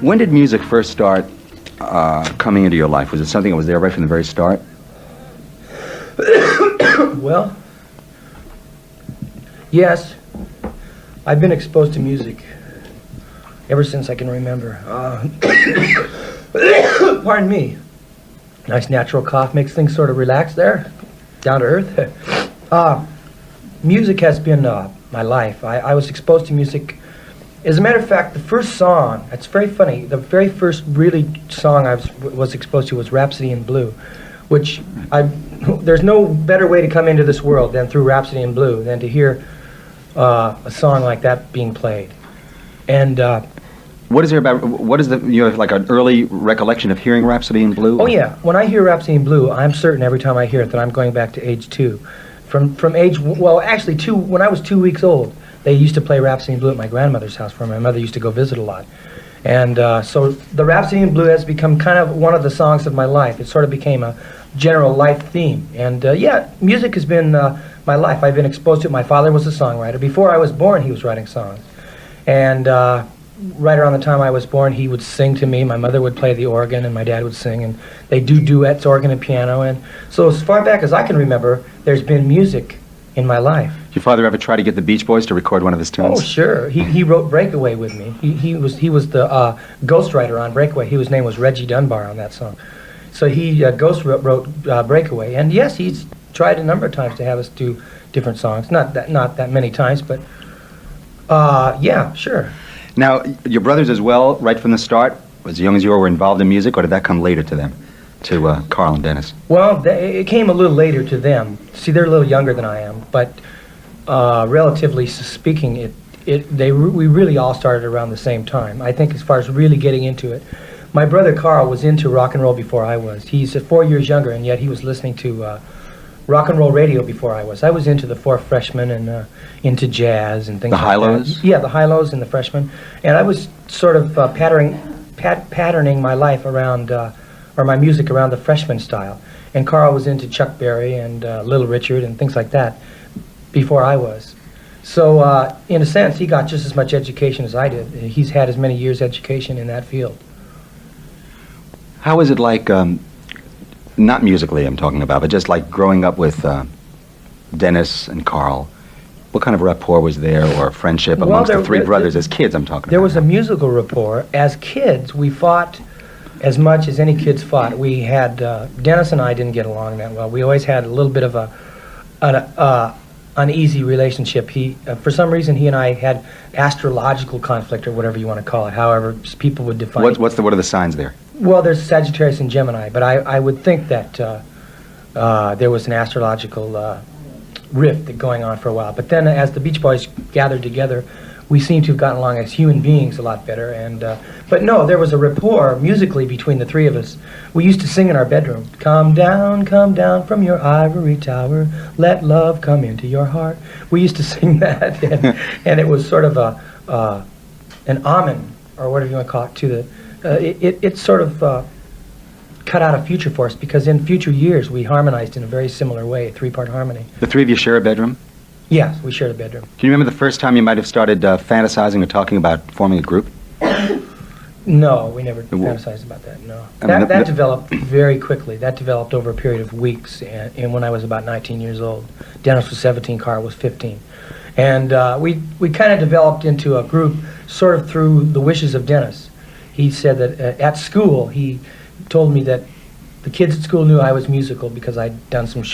When did music first start coming into your life? Was it something that was there right from the very start? Well, yes. I've been exposed to music ever since I can remember. Pardon me. Nice natural cough makes things sort of relax there, down to earth. Music has been my life. I was exposed to music. As a matter of fact, the first song, it's very funny, the very first really song I was exposed to was Rhapsody in Blue, which there's no better way to come into this world than through Rhapsody in Blue than to hear a song like that being played. And what is there about, what is the, you have like an early recollection of hearing Rhapsody in Blue? Oh yeah, when I hear Rhapsody in Blue, I'm certain every time I hear it that I'm going back to age 2. From age, well actually when I was 2 weeks old, they used to play Rhapsody in Blue at my grandmother's house where my mother used to go visit a lot. And so the Rhapsody in Blue has become kind of one of the songs of my life. It sort of became a general life theme. And yeah, music has been my life. I've been exposed to it. My father was a songwriter. Before I was born, he was writing songs. And right around the time I was born, he would sing to me. My mother would play the organ, and my dad would sing. And they do duets, organ and piano. And so as far back as I can remember, there's been music in my life. Did your father ever try to get the Beach Boys to record one of his tunes? Oh, sure. He wrote Breakaway with me. He was the ghostwriter on Breakaway. His name was Reggie Dunbar on that song. So he wrote Breakaway. And yes, he's tried a number of times to have us do different songs. Not that many times, but yeah, sure. Now, your brothers as well, right from the start, as young as you were involved in music, or did that come later to them? To Carl and Dennis? Well, it came a little later to them. See, they're a little younger than I am, but relatively speaking, we really all started around the same time. I think as far as really getting into it, my brother Carl was into rock and roll before I was. He's 4 years younger, and yet he was listening to rock and roll radio before I was. I was into the Four Freshmen and into jazz and things like that. The Hi-Los? Yeah, the Hi-Los and the Freshmen. And I was sort of patterning my life around or my music around the freshman style. And Carl was into Chuck Berry and Little Richard and things like that before I was. So in a sense, he got just as much education as I did. He's had as many years education in that field. How is it like, not musically I'm talking about, but just like growing up with Dennis and Carl? What kind of rapport was there, or friendship amongst the three brothers as kids I'm talking about? There was a musical rapport. As kids, we fought as much as any kids fought. We had, Dennis and I didn't get along that well. We always had a little bit of an uneasy relationship. For some reason, he and I had astrological conflict, or whatever you want to call it, however people would define it. What are the signs there? Well, there's Sagittarius and Gemini, but I would think that there was an astrological rift going on for a while. But then as the Beach Boys gathered together, we seem to have gotten along as human beings a lot better. And but no, there was a rapport musically between the three of us. We used to sing in our bedroom, come down from your ivory tower, let love come into your heart. We used to sing that, and it was sort of an omen, or whatever you want to call it, to the, it sort of cut out a future for us, because in future years we harmonized in a very similar way, a 3-part harmony. The three of you share a bedroom? Yes, we shared a bedroom. Can you remember the first time you might have started fantasizing or talking about forming a group? No, we never fantasized about that, no. That developed very quickly. That developed over a period of weeks, and when I was about 19 years old. Dennis was 17, Carl was 15. And we kind of developed into a group sort of through the wishes of Dennis. He said that at school, he told me that the kids at school knew I was musical because I'd done some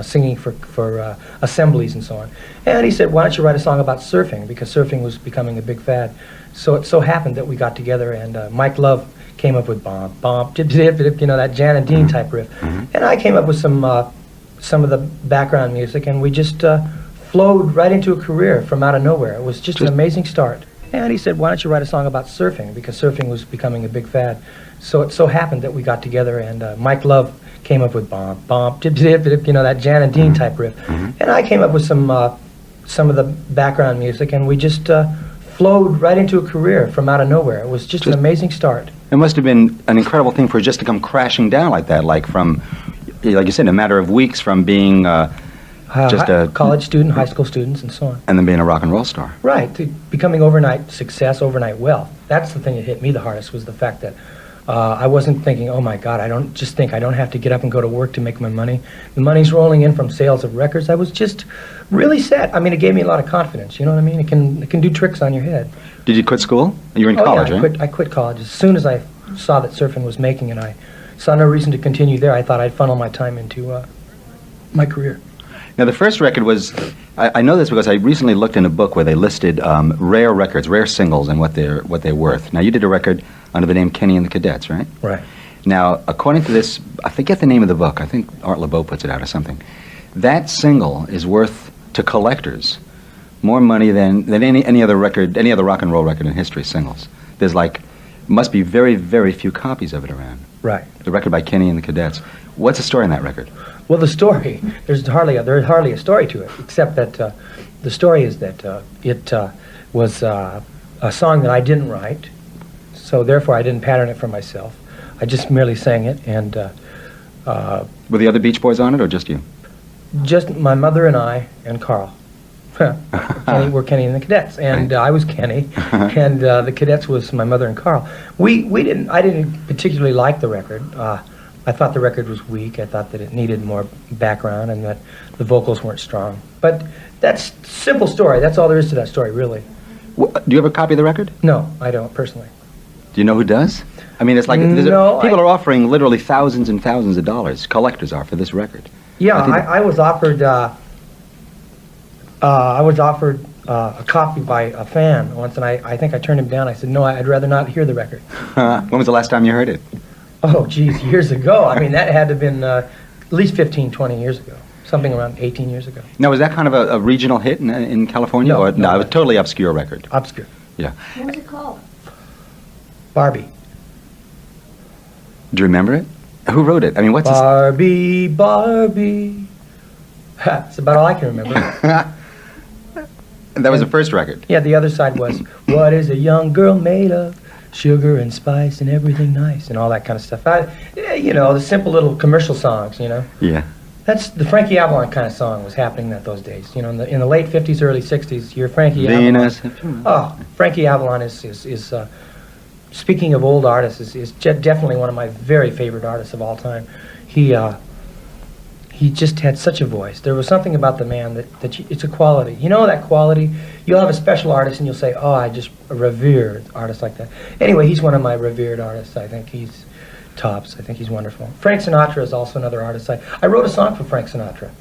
singing for assemblies and so on. And he said, why don't you write a song about surfing, because surfing was becoming a big fad. So it so happened that we got together, and Mike Love came up with bump, bump, dip, dip, dip, you know, that Jan and Dean type riff. And I came up with some of the background music, and we just flowed right into a career from out of nowhere. It was just an amazing start. And he said, why don't you write a song about surfing, because surfing was becoming a big fad. So it so happened that we got together, and Mike Love came up with bump, bump, dip, dip, dip, you know, that Jan and Dean type riff. And I came up with some of the background music, and we just flowed right into a career from out of nowhere. It was just an amazing start. It must have been an incredible thing for it just to come crashing down like that, like from, like you said, in a matter of weeks from being just a college student, high school students, and so on. And then being a rock and roll star. Right, to becoming overnight success, overnight wealth. That's the thing that hit me the hardest, was the fact that I wasn't thinking, oh my God, I don't have to get up and go to work to make my money. The money's rolling in from sales of records. I was just really set. I mean, it gave me a lot of confidence, you know what I mean? It can do tricks on your head. Did you quit school? You were in college, yeah, right? I quit college. As soon as I saw that surfing was making it, I saw no reason to continue there. I thought I'd funnel my time into my career. Now, the first record was, I know this because I recently looked in a book where they listed rare records, rare singles, and what they're worth. Now, you did a record under the name Kenny and the Cadets, right? Right. Now, according to this, I forget the name of the book. I think Art LeBeau puts it out or something. That single is worth, to collectors, more money than any other record, any other rock and roll record in history, singles. There's must be very, very few copies of it around. Right. The record by Kenny and the Cadets. What's the story in that record? Well, the story, there's hardly a story to it, except that the story is that it was a song that I didn't write, so therefore I didn't pattern it for myself. I just merely sang it, and were the other Beach Boys on it, or just you? Just my mother and I and Carl. We're Kenny and the Cadets, and I was Kenny, and the Cadets was my mother and Carl. I didn't particularly like the record. I thought the record was weak. I thought that it needed more background and that the vocals weren't strong. But that's a simple story. That's all there is to that story, really. Do you have a copy of the record? No, I don't, personally. Do you know who does? I mean, it's like No, people are offering literally thousands and thousands of dollars. Collectors are for this record. Yeah, I was offered. I was offered a copy by a fan once, and I think I turned him down. I said, no, I'd rather not hear the record. When was the last time you heard it? Oh, geez, years ago. I mean, that had to have been at least 15, 20 years ago. Something around 18 years ago. Now, was that kind of a regional hit in California? No, or, no, it was a totally obscure record. Obscure. Yeah. What was it called? Barbie. Do you remember it? Who wrote it? I mean, what's Barbie, Barbie. That's about all I can remember. That was the first record. Yeah, the other side was, what is a young girl made of? Sugar and spice and everything nice and all that kind of stuff. The simple little commercial songs, you know. Yeah. That's the Frankie Avalon kind of song was happening those days. You know, in the late 50s, early 60s, your Frankie Venus. Avalon. Oh, Frankie Avalon is speaking of old artists, is definitely one of my very favorite artists of all time. He just had such a voice. There was something about the man it's a quality. You know that quality? You'll have a special artist and you'll say, oh, I just revere artists like that. Anyway, he's one of my revered artists. I think he's tops. I think he's wonderful. Frank Sinatra is also another artist. I wrote a song for Frank Sinatra.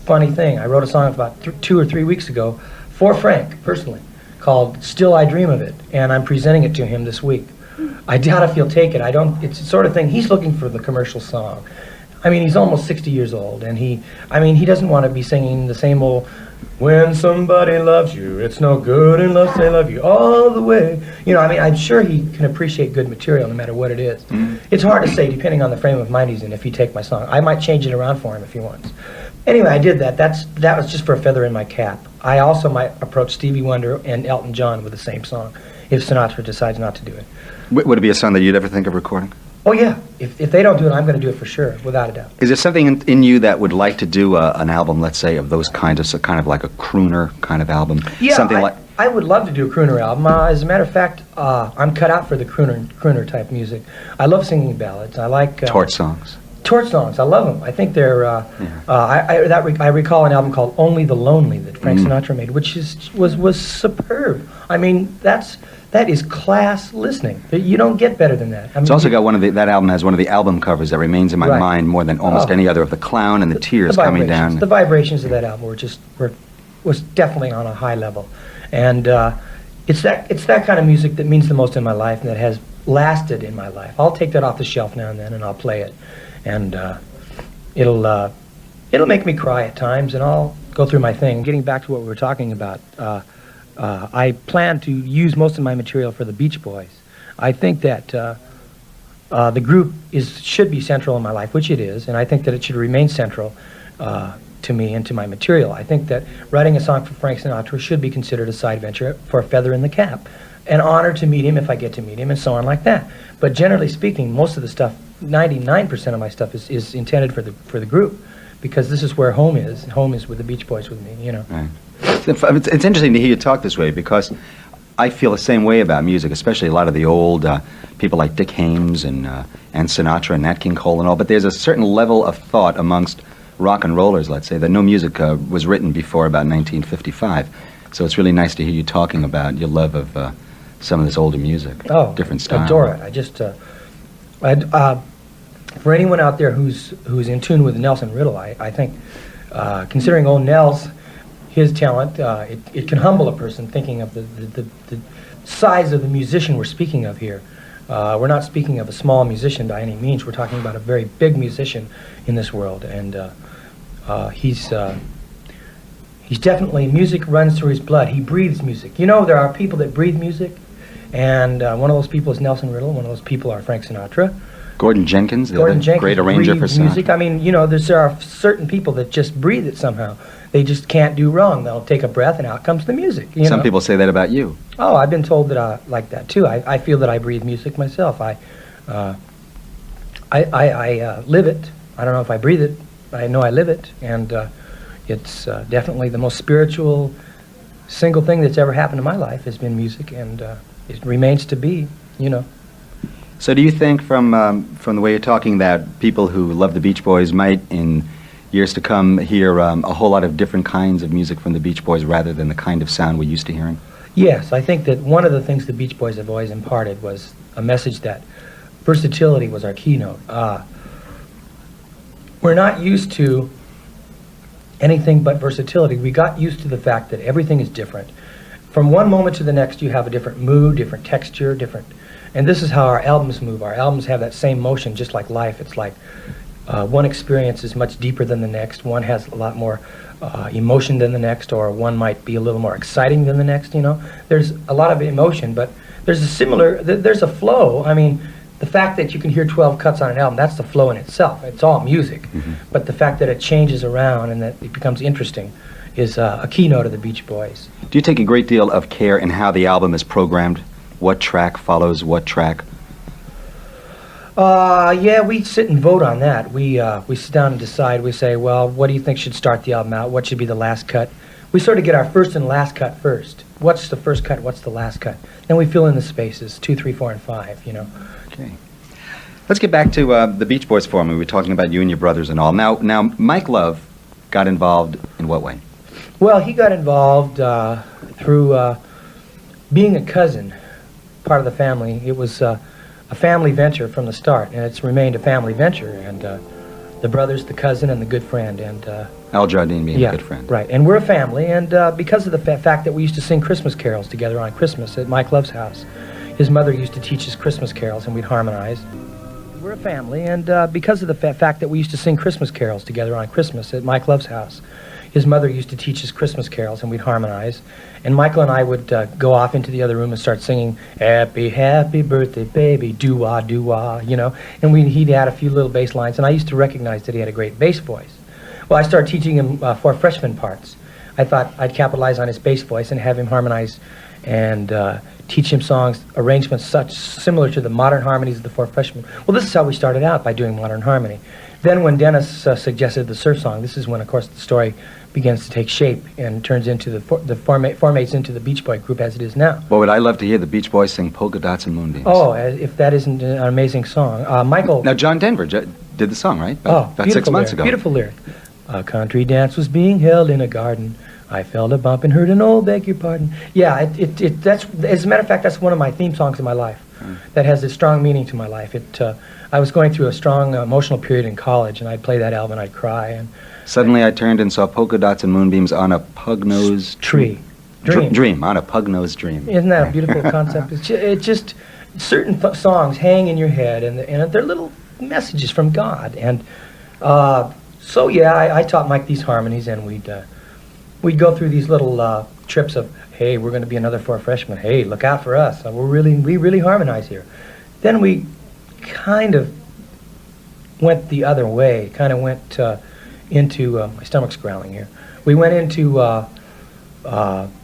Funny thing, I wrote a song about 2 or 3 weeks ago for Frank, personally, called Still I Dream of It, and I'm presenting it to him this week. I doubt if he'll take it. It's the sort of thing, he's looking for the commercial song. I mean, he's almost 60 years old, and he doesn't want to be singing the same old, when somebody loves you, it's no good unless they love you all the way. You know, I mean, I'm sure he can appreciate good material no matter what it is. Mm-hmm. It's hard to say, depending on the frame of mind he's in, if he take my song. I might change it around for him if he wants. Anyway, I did that. That was just for a feather in my cap. I also might approach Stevie Wonder and Elton John with the same song if Sinatra decides not to do it. Would it be a song that you'd ever think of recording? Oh, yeah. If they don't do it, I'm going to do it for sure, without a doubt. Is there something in you that would like to do an album, let's say, of those kinds of, kind of like a crooner kind of album? Yeah, something I would love to do a crooner album. As a matter of fact, I'm cut out for the crooner type music. I love singing ballads. I like... torch songs. Torch songs. I love them. I think they're... I recall an album called Only the Lonely that Frank Sinatra made, which was superb. I mean, that is class listening. You don't get better than that. I mean, it's also got that album has one of the album covers that remains in my mind more than almost any other, of the clown and the tears coming down. The vibrations of that album was definitely on a high level. And it's that kind of music that means the most in my life and that has lasted in my life. I'll take that off the shelf now and then and I'll play it. And it'll make me cry at times and I'll go through my thing. Getting back to what we were talking about, I plan to use most of my material for the Beach Boys. I think that the group should be central in my life, which it is, and I think that it should remain central to me and to my material. I think that writing a song for Frank Sinatra should be considered a side venture for a feather in the cap. An honor to meet him if I get to meet him, and so on like that. But generally speaking, most of the stuff, 99% of my stuff is intended for the group, because this is where home is. Home is with the Beach Boys with me, you know. Right. It's interesting to hear you talk this way, because I feel the same way about music, especially a lot of the old people like Dick Haymes and Sinatra and Nat King Cole and all. But there's a certain level of thought amongst rock and rollers, let's say, that no music was written before about 1955. So it's really nice to hear you talking about your love of some of this older music, different styles. I adore it. I just, for anyone out there who's in tune with Nelson Riddle, I think, considering old Nels, his talent, it can humble a person thinking of the size of the musician we're speaking of here. We're not speaking of a small musician by any means. We're talking about a very big musician in this world, and he's definitely, music runs through his blood. He breathes music. You know, there are people that breathe music, and one of those people is Nelson Riddle. One of those people are Frank Sinatra. Gordon Jenkins, the other great arranger for music. I mean, you know, there are certain people that just breathe it somehow. They just can't do wrong. They'll take a breath, and out comes the music. Some people say that about you. Oh, I've been told that I like that too. I feel that I breathe music myself. I live it. I don't know if I breathe it. I know I live it, and it's definitely the most spiritual single thing that's ever happened in my life has been music, and it remains to be. You know. So do you think from the way you're talking that people who love the Beach Boys might, in years to come, hear a whole lot of different kinds of music from the Beach Boys rather than the kind of sound we're used to hearing? Yes, I think that one of the things the Beach Boys have always imparted was a message that versatility was our keynote. We're not used to anything but versatility. We got used to the fact that everything is different. From one moment to the next, you have a different mood, different texture, different... And this is how our albums move. Our albums have that same motion, just like life. It's like one experience is much deeper than the next. One has a lot more emotion than the next, or one might be a little more exciting than the next, you know. There's a lot of emotion, but there's a flow. I mean, the fact that you can hear 12 cuts on an album, that's the flow in itself. It's all music. Mm-hmm. But the fact that it changes around and that it becomes interesting is a keynote of the Beach Boys. Do you take a great deal of care in how the album is programmed? What track follows what track? Yeah, we sit and vote on that. We sit down and decide. We say, well, what do you think should start the album out? What should be the last cut? We sort of get our first and last cut first. What's the first cut? What's the last cut? Then we fill in the spaces, 2, 3, 4, and 5, you know. Okay. Let's get back to the Beach Boys for a moment. We were talking about you and your brothers and all. Now, Mike Love got involved in what way? Well, he got involved through being a cousin, part of the family. It was a family venture from the start, and it's remained a family venture. And the brother's the cousin and the good friend, and Al Jardine being a good friend. Right, and we're a family, and because of the fact that we used to sing Christmas carols together on Christmas at Mike Love's house. His mother used to teach us Christmas carols, and we'd harmonize. We're a family, and because of the fact that we used to sing Christmas carols together on Christmas at Mike Love's house. His mother used to teach us Christmas carols, and we'd harmonize. And Michael and I would go off into the other room and start singing, "Happy, happy birthday, baby, doo-wah, doo-wah," you know. And he'd add a few little bass lines, and I used to recognize that he had a great bass voice. Well, I started teaching him 4 freshman parts. I thought I'd capitalize on his bass voice and have him harmonize and teach him songs, arrangements similar to the modern harmonies of the 4 freshmen. Well, this is how we started out, by doing modern harmony. Then when Dennis suggested the surf song, this is when, of course, the story begins to take shape and turns into formates into the Beach Boy group as it is now. Well, would I love to hear the Beach Boys sing Polka Dots and Moonbeams? Oh, if that isn't an amazing song. Michael... Now, John Denver did the song, right? About 6 months ago. Beautiful lyric. A country dance was being held in a garden. I felt a bump and heard an old beg your pardon. Yeah, that's, as a matter of fact, that's one of my theme songs in my life. That has a strong meaning to my life. I was going through a strong emotional period in college, and I'd play that album and I'd cry. And suddenly I turned and saw polka dots and moonbeams on a pug-nosed tree. Dream, on a pug-nosed dream. Isn't that a beautiful concept? It's just certain songs hang in your head, and they're little messages from God. And so, yeah, I taught Mike these harmonies, and we'd go through these little trips of, hey, we're going to be another 4 freshmen. Hey, look out for us. We really harmonize here. Then we kind of went the other way. Kind of went into my stomach's growling here. We went into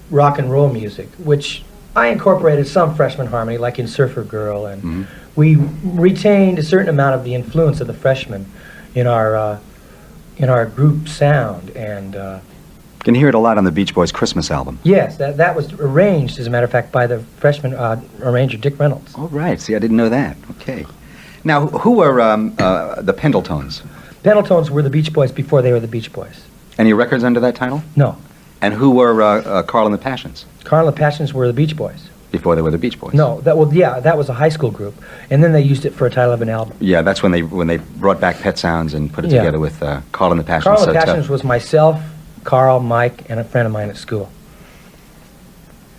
rock and roll music, which I incorporated some freshman harmony, like in Surfer Girl, and we retained a certain amount of the influence of the freshmen in our group sound, and You can hear it a lot on the Beach Boys' Christmas album. Yes, that was arranged, as a matter of fact, by the freshman arranger, Dick Reynolds. Oh, right. See, I didn't know that. Okay. Now, who were the Pendletones? Pendletones were the Beach Boys before they were the Beach Boys. Any records under that title? No. And who were Carl and the Passions? Carl and the Passions were the Beach Boys. Before they were the Beach Boys? No, that was a high school group, and then they used it for a title of an album. Yeah, that's when they brought back Pet Sounds and put it together with Carl and the Passions. Carl and the Passions was myself, Carl, Mike, and a friend of mine at school.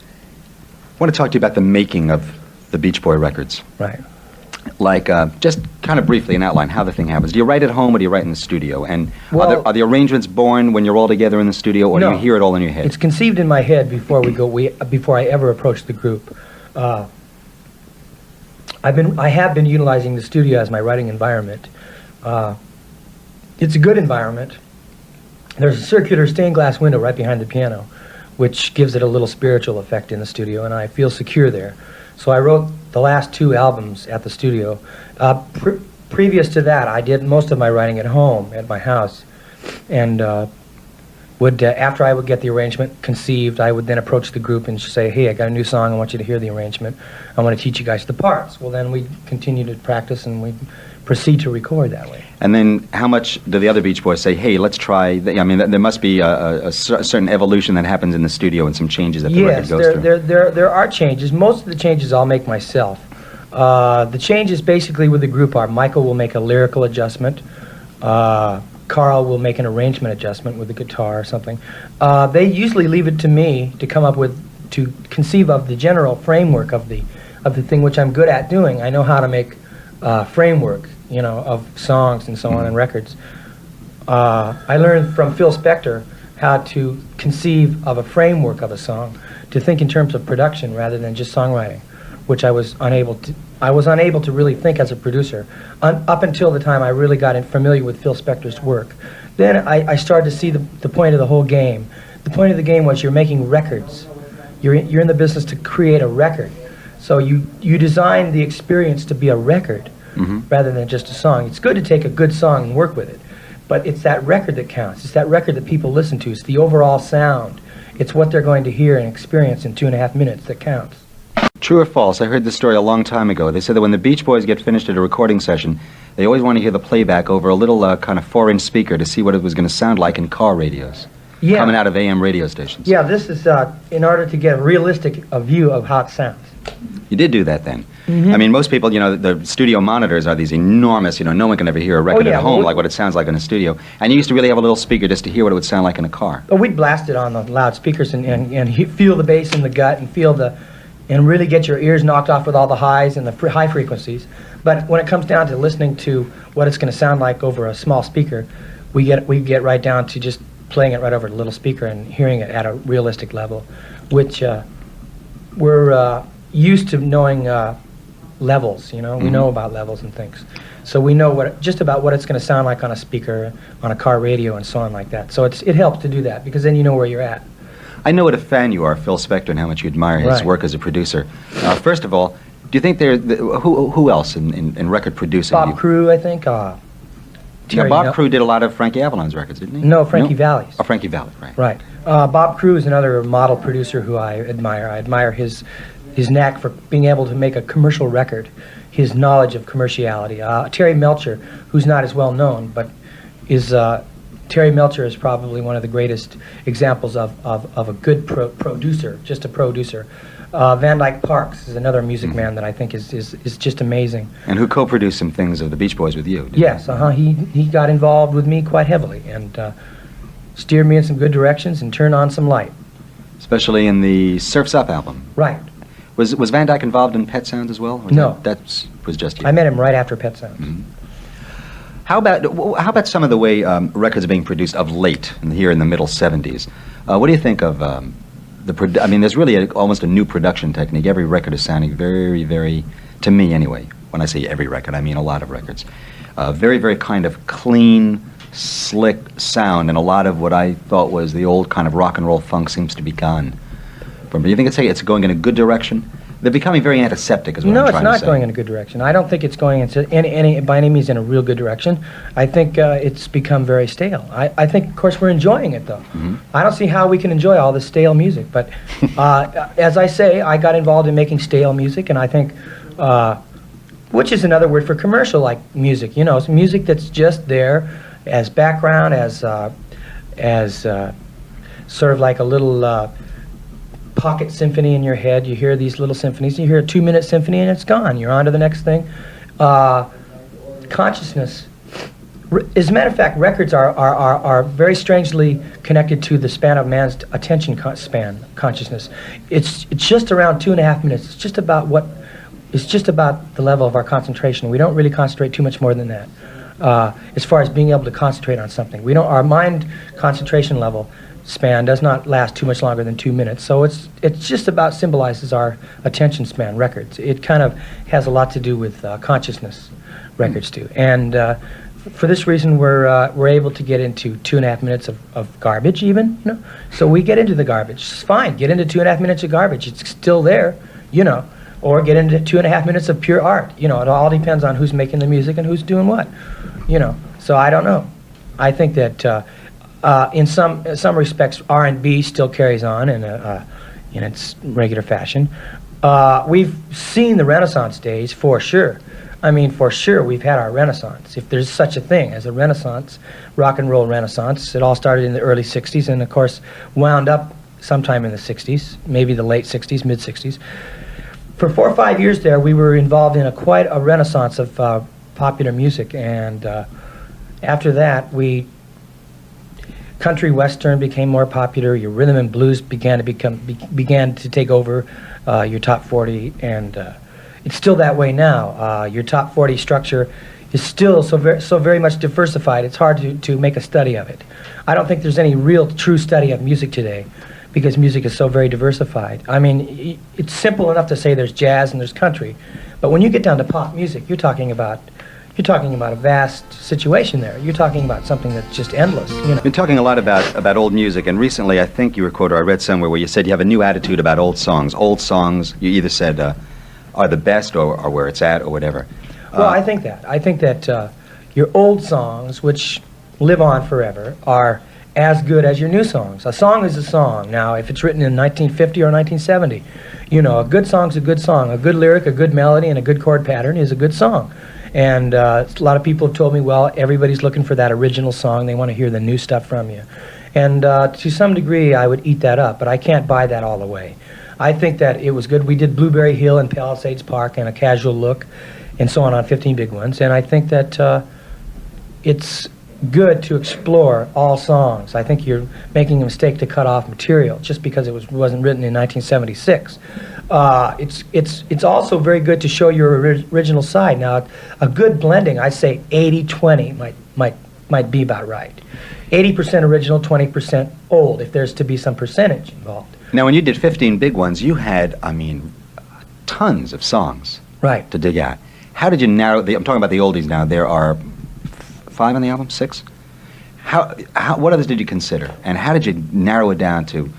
I want to talk to you about the making of the Beach Boy records. Right. Like, just kind of briefly an outline, how the thing happens. Do you write at home or do you write in the studio? And Well, are the arrangements born when you're all together in the studio, or do No. you hear it all in your head? It's conceived in my head before before I ever approach the group. I have been utilizing the studio as my writing environment. It's a good environment. There's a circular stained glass window right behind the piano, which gives it a little spiritual effect in the studio, and I feel secure there. So I wrote the last 2 albums at the studio. Previous to that, I did most of my writing at home, at my house, and after I would get the arrangement conceived, I would then approach the group and say, hey, I got a new song, I want you to hear the arrangement. I want to teach you guys the parts. Well, then we continue to practice and we proceed to record that way. And then how much do the other Beach Boys say, hey, let's try, I mean, there must be a certain evolution that happens in the studio and some changes that the record goes through. Yes, there are changes. Most of the changes I'll make myself. The changes basically with the group are Michael will make a lyrical adjustment, Carl will make an arrangement adjustment with the guitar or something. They usually leave it to me to come up with, to conceive of the general framework of the thing, which I'm good at doing. I know how to make framework, of songs and so on and records. I learned from Phil Spector how to conceive of a framework of a song, to think in terms of production rather than just songwriting, which I was unable to really think as a producer up until the time I really got familiar with Phil Spector's work. Then I started to see the point of the whole game. The point of the game was you're making records. You're in the business to create a record. So you design the experience to be a record rather than just a song. It's good to take a good song and work with it, but it's that record that counts. It's that record that people listen to. It's the overall sound. It's what they're going to hear and experience in 2.5 minutes that counts. True or false? I heard this story a long time ago. They said that when the Beach Boys get finished at a recording session, they always want to hear the playback over a little kind of 4-inch speaker to see what it was going to sound like in car radios. Yeah. Coming out of AM radio stations. Yeah, this is in order to get a realistic view of how it sounds. You did do that then. I mean, most people, the studio monitors are these enormous, no one can ever hear a record at home like what it sounds like in a studio. And you used to really have a little speaker just to hear what it would sound like in a car. But we'd blast it on the loudspeakers and feel the bass in the gut and really get your ears knocked off with all the highs and the high frequencies. But when it comes down to listening to what it's going to sound like over a small speaker, we get right down to just playing it right over the little speaker and hearing it at a realistic level, which we're used to knowing levels. We know about levels and things, so we know just about what it's going to sound like on a speaker, on a car radio, and so on like that. So it helps to do that because then you know where you're at. I know what a fan you are of Phil Spector and how much you admire his work as a producer. First of all, do you think who else in record producing? Bob Crew, I think. Bob Crew did a lot of Frankie Avalon's records, didn't he? No, Frankie Valli's. Oh, Frankie Valli, right. Right. Bob Crew is another model producer who I admire. I admire his knack for being able to make a commercial record, his knowledge of commerciality. Terry Melcher, who's not as well known, but Terry Melcher is probably one of the greatest examples of a good producer, just a producer. Van Dyke Parks is another music man that I think is just amazing. And who co-produced some things of the Beach Boys with you? Yes, he got involved with me quite heavily and steered me in some good directions and turned on some light. Especially in the Surf's Up album. Right. Was Van Dyke involved in Pet Sounds as well? Or No. That was just you? I met him right after Pet Sounds. Mm-hmm. How about some of the way records are being produced of late, here in the middle 70s? What do you think of there's really almost a new production technique. Every record is sounding very, very, to me anyway, when I say every record, I mean a lot of records. Very, very kind of clean, slick sound, and a lot of what I thought was the old kind of rock and roll funk seems to be gone. Do you think it's going in a good direction? They're becoming very antiseptic, is what No, I'm it's trying to not say. going in a good direction. I don't think it's going into by any means in a real good direction. I think it's become very stale. I think, of course, we're enjoying it, though. I don't see how we can enjoy all this stale music. But as I say, I got involved in making stale music, and I think, which is another word for commercial-like music. You know, it's music that's just there as background, as sort of like a little pocket symphony in your head. You hear these little symphonies, you hear a 2-minute symphony and it's gone. You're on to the next thing. Consciousness. As a matter of fact, records are very strangely connected to the span of man's attention span, consciousness. It's just around 2.5 minutes. It's just about the level of our concentration. We don't really concentrate too much more than that. As far as being able to concentrate on something. Our mind concentration level span does not last too much longer than 2 minutes. So it's just about symbolizes our attention span, records. It kind of has a lot to do with consciousness, records do. And for this reason, we're able to get into 2.5 minutes of garbage even, you know. So we get into the garbage. It's fine, get into 2.5 minutes of garbage. It's still there, you know. Or get into 2.5 minutes of pure art. You know, it all depends on who's making the music and who's doing what, you know. So I don't know. I think that in some respects, R&B still carries on in its regular fashion. We've seen the Renaissance days for sure. I mean, for sure, we've had our Renaissance. If there's such a thing as a Renaissance, rock and roll Renaissance, it all started in the early '60s and, of course, wound up sometime in the '60s, maybe the late '60s, mid '60s. For 4 or 5 years there, we were involved in quite a renaissance of popular music, and after that, country western became more popular. Your rhythm and blues began to take over your top 40, and it's still that way now. Your top 40 structure is still so very much diversified. It's hard to make a study of it. I don't think there's any real true study of music today, because music is so very diversified. I mean, it's simple enough to say there's jazz and there's country, but when you get down to pop music, you're talking about a vast situation there. You're talking about something that's just endless. You know. You've been talking a lot about old music, and recently I think you were quoted, or I read somewhere where you said you have a new attitude about old songs. Old songs, you either said are the best or where it's at or whatever. Well, I think that your old songs, which live on forever, are as good as your new songs. A song is a song. Now, if it's written in 1950 or 1970, you know, a good song's a good song. A good lyric, a good melody, and a good chord pattern is a good song. And a lot of people have told me, well, everybody's looking for that original song. They want to hear the new stuff from you. And to some degree, I would eat that up, but I can't buy that all the way. I think that it was good. We did Blueberry Hill and Palisades Park and A Casual Look and so on 15 Big Ones. And I think that it's good to explore all songs. I think you're making a mistake to cut off material just because it wasn't written in 1976. It's also very good to show your original side. Now, a good blending, I say 80-20 might be about right. 80% original, 20% old, if there's to be some percentage involved. Now, when you did 15 Big Ones, you had, I mean, tons of songs Right. to dig at. How did you narrow I'm talking about the oldies now. There are 5 on the album? 6? What others did you consider? And how did you narrow it down to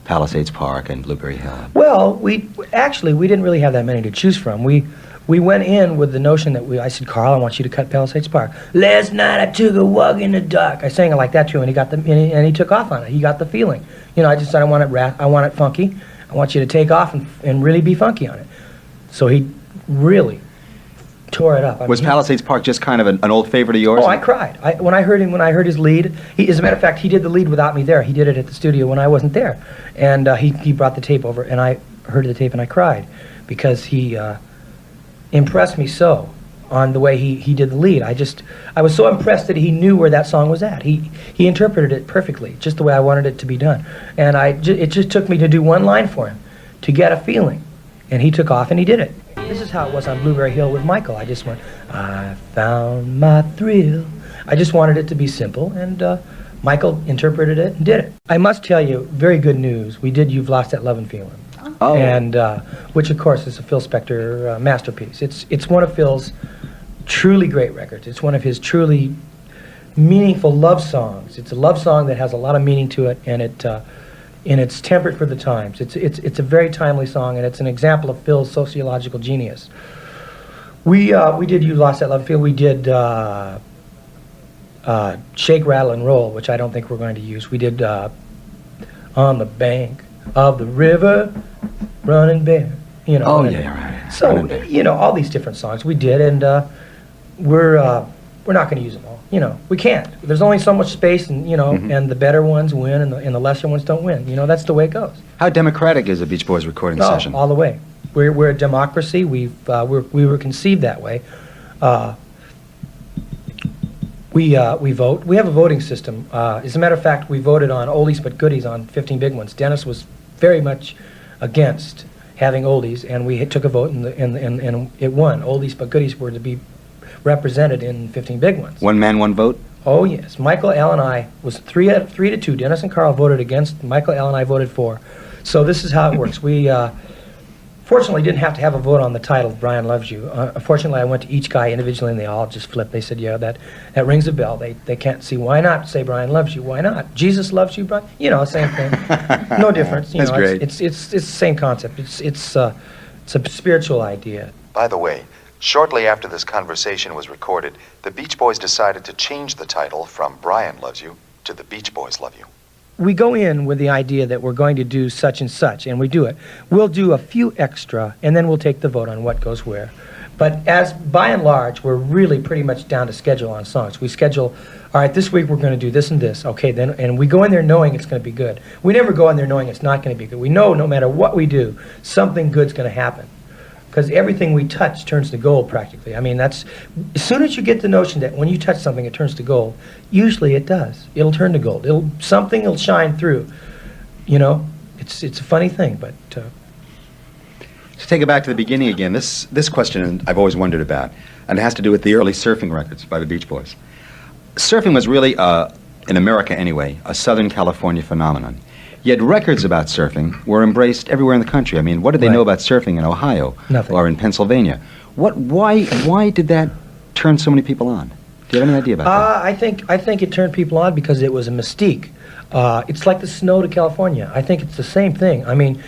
Palisades Park and Blueberry Hill? Well, we didn't really have that many to choose from. We went in with the notion that I said, Carl, I want you to cut Palisades Park. Last night I took a walk in the dark. I sang it like that to him, and he took off on it. He got the feeling. You know, I just said, I want it funky. I want you to take off and really be funky on it. So he really tore it up. Was Palisades Park just kind of an old favorite of yours? Oh, I cried. When I heard his lead. As a matter of fact, he did the lead without me there. He did it at the studio when I wasn't there, and he brought the tape over, and I heard the tape and I cried because he impressed me so on the way he did the lead. I was so impressed that he knew where that song was at. He interpreted it perfectly, just the way I wanted it to be done, and it just took me to do one line for him to get a feeling, and he took off and he did it. This is how it was on Blueberry Hill with Michael. I just went, I found my thrill. I just wanted it to be simple, and Michael interpreted it and did it. I must tell you, very good news. We did You've Lost That Lovin' Feelin'. Oh. And which, of course, is a Phil Spector masterpiece. It's one of Phil's truly great records. It's one of his truly meaningful love songs. It's a love song that has a lot of meaning to it, and and it's temperate for the times. It's a very timely song, and it's an example of Phil's sociological genius. We did "You Lost That Love Feel." We did "Shake, Rattle, and Roll," which I don't think we're going to use. We did "On the Bank of the River, Running Bear." You know. Oh yeah, right. So you know, all these different songs we did, and we're not going to use them all. You know, we can't. There's only so much space, and you know, and the better ones win, and the lesser ones don't win. You know, that's the way it goes. How democratic is a Beach Boys recording session? All the way. We're a democracy. We were conceived that way. We vote. We have a voting system. As a matter of fact, we voted on oldies but goodies on 15 Big Ones. Dennis was very much against having oldies, and we took a vote, and it won. Oldies but goodies were to be represented in 15 Big Ones. One man, one vote? Oh yes. Michael, Al, and I was 3-2. Dennis and Carl voted against. Michael, Al, and I voted for. So this is how it works. We fortunately didn't have to have a vote on the title, Brian Loves You. Fortunately, I went to each guy individually, and they all just flipped. They said, yeah, that rings a bell. They can't see why not say Brian loves you. Why not? Jesus loves you, Brian. You know, same thing. No difference. You That's know, great. It's the same concept. It's a spiritual idea. By the way, shortly after this conversation was recorded, the Beach Boys decided to change the title from Brian Loves You to The Beach Boys Love You. We go in with the idea that we're going to do such and such, and we do it. We'll do a few extra, and then we'll take the vote on what goes where. But as by and large, we're really pretty much down to schedule on songs. We schedule, all right, this week we're going to do this and this. Okay, then, and we go in there knowing it's going to be good. We never go in there knowing it's not going to be good. We know no matter what we do, something good's going to happen. Because everything we touch turns to gold practically. I mean, that's, as soon as you get the notion that when you touch something it turns to gold, usually it does. It'll turn to gold. Something will shine through. You know, it's a funny thing, but... To take it back to the beginning again, this question I've always wondered about, and it has to do with the early surfing records by the Beach Boys. Surfing was really, in America anyway, a Southern California phenomenon. Yet records about surfing were embraced everywhere in the country. I mean, what did they know about surfing in Ohio? Nothing. Or in Pennsylvania? Why did that turn so many people on? Do you have any idea about that? I think it turned people on because it was a mystique. It's like the snow to California. I think it's the same thing. I mean,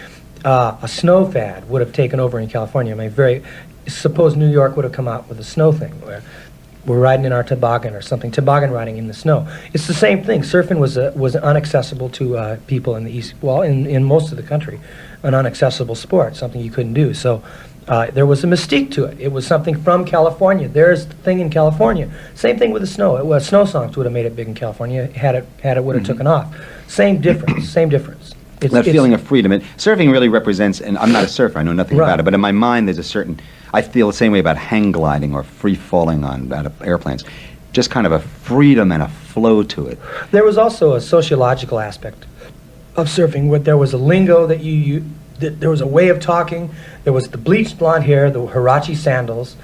a snow fad would have taken over in California. I mean, suppose New York would have come out with a snow thing where we're riding in our toboggan or something, toboggan riding in the snow. It's the same thing. Surfing was inaccessible to people in the East, well, in most of the country, an inaccessible sport, something you couldn't do. So there was a mystique to it. It was something from California. There's the thing in California. Same thing with the snow. Snow songs would have made it big in California had it would have taken off. Same difference. Same difference. That feeling of freedom. And surfing really represents, and I'm not a surfer, I know nothing Right. about it, but in my mind there's a certain, I feel the same way about hang gliding or free falling out of airplanes. Just kind of a freedom and a flow to it. There was also a sociological aspect of surfing where there was a lingo that there was a way of talking. There was the bleached blonde hair, the Huarache sandals,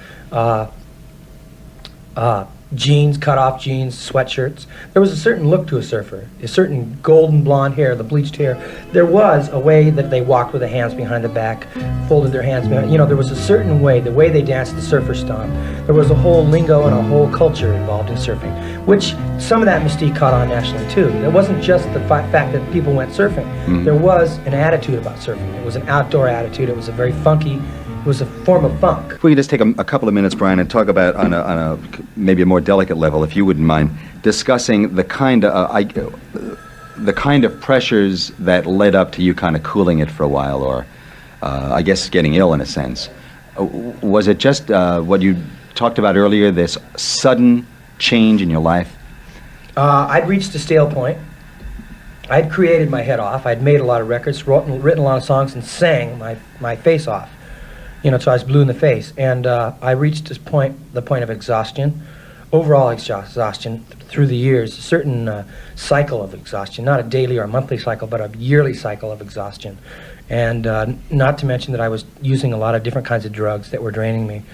jeans, cut-off jeans, sweatshirts. There was a certain look to a surfer, a certain golden blonde hair, the bleached hair. There was a way that they walked with their hands behind the back, folded their hands behind. You know, there was a certain way, the way they danced the surfer stomp. There was a whole lingo and a whole culture involved in surfing, which some of that mystique caught on nationally too. It wasn't just the fact that people went surfing. Mhm. There was an attitude about surfing. It was an outdoor attitude. It was a very funky, it was a form of funk. If we could just take a couple of minutes, Brian, and talk about on a maybe a more delicate level, if you wouldn't mind, discussing the kind of pressures that led up to you kind of cooling it for a while, or I guess getting ill in a sense. Was it just what you talked about earlier, this sudden change in your life? I'd reached a stale point. I'd created my head off. I'd made a lot of records, written a lot of songs, and sang my face off. You know, so I was blue in the face. And I reached the point of exhaustion, overall exhaustion through the years, a certain cycle of exhaustion, not a daily or monthly cycle, but a yearly cycle of exhaustion. And not to mention that I was using a lot of different kinds of drugs that were draining me.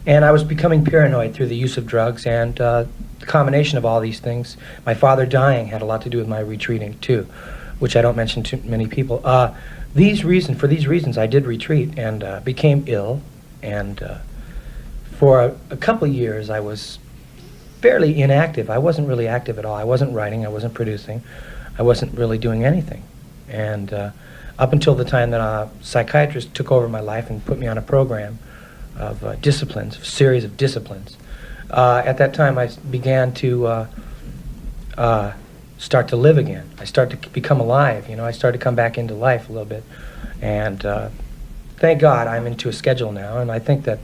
And I was becoming paranoid through the use of drugs, and the combination of all these things. My father dying had a lot to do with my retreating too, which I don't mention to many people. For these reasons, I did retreat and became ill, and for a couple of years I was fairly inactive. I wasn't really active at all. I wasn't writing, I wasn't producing, I wasn't really doing anything. And up until the time that a psychiatrist took over my life and put me on a program of disciplines, a series of disciplines, at that time I began to start to live again. I started to become alive, you know. I started to come back into life a little bit. And thank God I'm into a schedule now, and I think that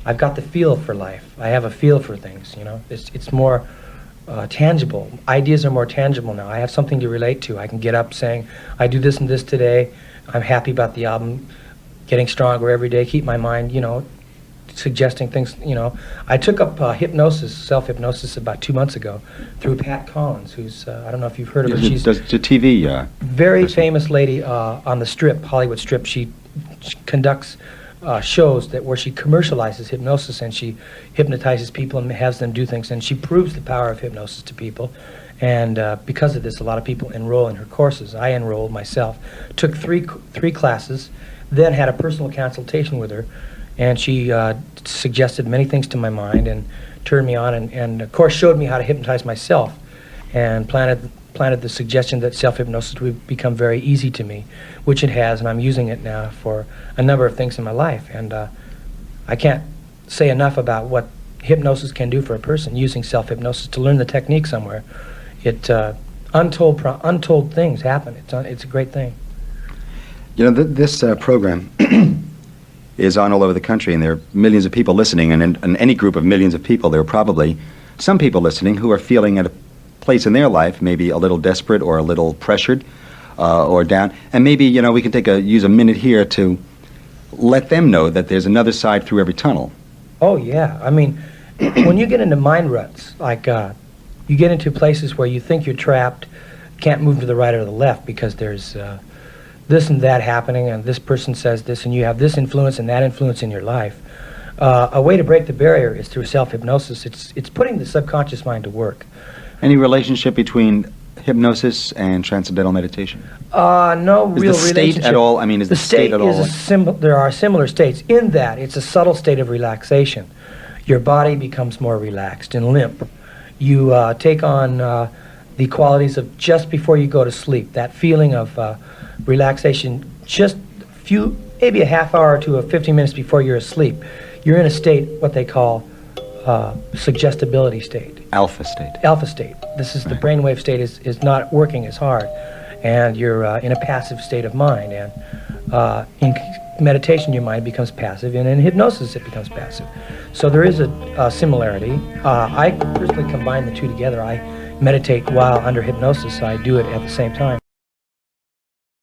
I've got the feel for life. I have a feel for things, you know. It's more tangible. Ideas are more tangible now. I have something to relate to. I can get up saying, I do this and this today. I'm happy about the album, getting stronger every day, keep my mind, you know, suggesting things, you know. I took up hypnosis, self-hypnosis, about 2 months ago through Pat Collins, who's, I don't know if you've heard of her. She's does the TV very person. famous lady on the Strip, Hollywood Strip. She conducts shows where she commercializes hypnosis, and she hypnotizes people and has them do things, and she proves the power of hypnosis to people. And because of this, a lot of people enroll in her courses. I enrolled myself, took three classes, then had a personal consultation with her, and she suggested many things to my mind and turned me on, and of course showed me how to hypnotize myself, and planted the suggestion that self-hypnosis would become very easy to me, which it has, and I'm using it now for a number of things in my life. And I can't say enough about what hypnosis can do for a person using self-hypnosis to learn the technique somewhere. It untold things happen. It's a great thing. You know, this program is on all over the country, and there are millions of people listening, and in any group of millions of people, there are probably some people listening who are feeling at a place in their life, maybe a little desperate or a little pressured or down, and maybe, you know, we can use a minute here to let them know that there's another side through every tunnel. Oh yeah, I mean, when you get into mind ruts, like you get into places where you think you're trapped, can't move to the right or the left because there's this and that happening, and this person says this, and you have this influence and that influence in your life. A way to break the barrier is through self-hypnosis. It's putting the subconscious mind to work. Any relationship between hypnosis and transcendental meditation? No real relationship. Is the state relationship. at all? I mean, is the state at all? There are similar states in that it's a subtle state of relaxation. Your body becomes more relaxed and limp. You take on the qualities of just before you go to sleep. That feeling of relaxation, just maybe a half hour to 15 minutes before you're asleep. You're in a state, what they call suggestibility state. Alpha state. Alpha state. This is the brainwave state is not working as hard, and you're in a passive state of mind. And in meditation, your mind becomes passive, and in hypnosis, it becomes passive. So there is a similarity. I personally combine the two together. I meditate while under hypnosis. I do it at the same time.